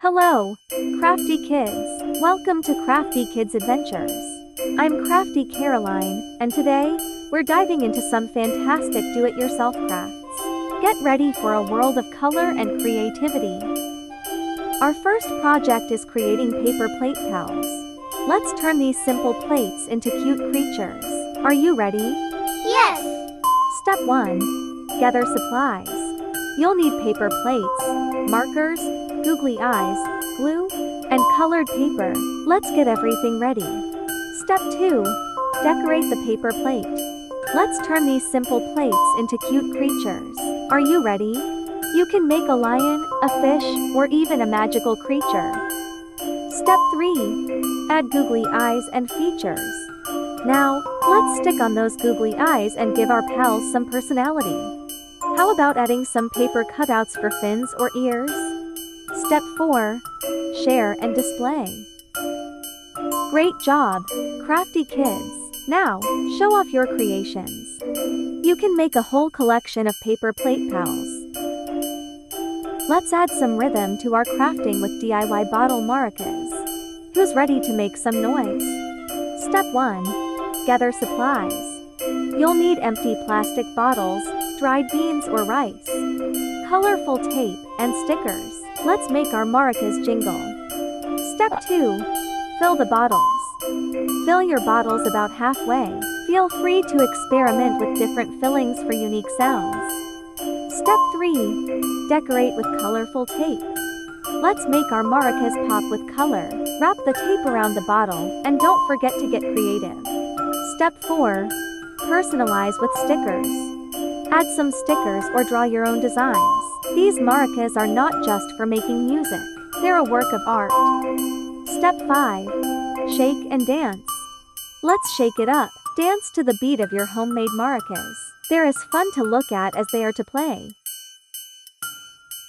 Hello, Crafty Kids. Welcome to Crafty Kids Adventures. I'm Crafty Caroline, and today, we're diving into some fantastic do-it-yourself crafts. Get ready for a world of color and creativity. Our first project is creating paper plate pals. Let's turn these simple plates into cute creatures. Are you ready? Yes! Step 1. Gather supplies. You'll need paper plates, markers, googly eyes, glue, and colored paper. Let's get everything ready. Step 2. Decorate the paper plate. Let's turn these simple plates into cute creatures. Are you ready? You can make a lion, a fish, or even a magical creature. Step 3. Add googly eyes and features. Now, let's stick on those googly eyes and give our pals some personality. How about adding some paper cutouts for fins or ears? Step 4. Share and display. Great job, Crafty Kids. Now, show off your creations. You can make a whole collection of paper plate pals. Let's add some rhythm to our crafting with DIY bottle maracas. Who's ready to make some noise? Step 1. Gather supplies. You'll need empty plastic bottles, dried beans or rice, colorful tape, and stickers. Let's make our maracas jingle. Step 2. Fill the bottles. Fill your bottles about halfway. Feel free to experiment with different fillings for unique sounds. Step 3. Decorate with colorful tape. Let's make our maracas pop with color. Wrap the tape around the bottle, and don't forget to get creative. Step 4. Personalize with stickers. Add some stickers or draw your own designs. These maracas are not just for making music. They're a work of art. Step 5. Shake and dance. Let's shake it up. Dance to the beat of your homemade maracas. They're as fun to look at as they are to play.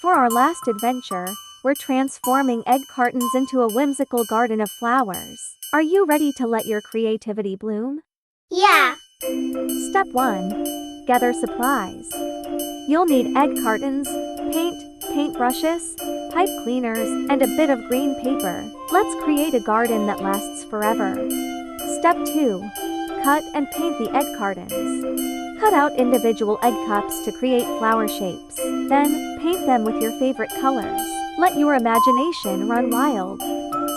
For our last adventure, we're transforming egg cartons into a whimsical garden of flowers. Are you ready to let your creativity bloom? Yeah! Step 1. Gather supplies. You'll need egg cartons, paint brushes, pipe cleaners, and a bit of green paper. Let's create a garden that lasts forever. Step 2. Cut and paint the egg cartons. Cut out individual egg cups to create flower shapes. Then, paint them with your favorite colors. Let your imagination run wild.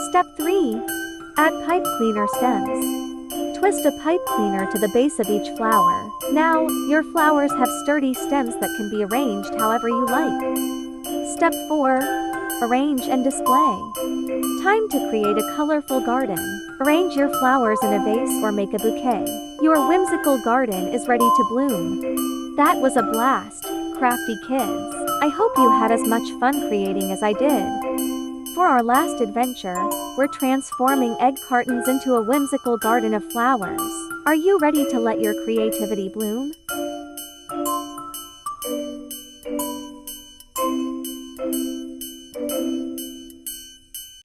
Step 3. Add pipe cleaner stems. Twist a pipe cleaner to the base of each flower. Now, your flowers have sturdy stems that can be arranged however you like. Step 4. Arrange and display. Time to create a colorful garden. Arrange your flowers in a vase or make a bouquet. Your whimsical garden is ready to bloom. That was a blast, Crafty Kids. I hope you had as much fun creating as I did. For our last adventure, we're transforming egg cartons into a whimsical garden of flowers. Are you ready to let your creativity bloom?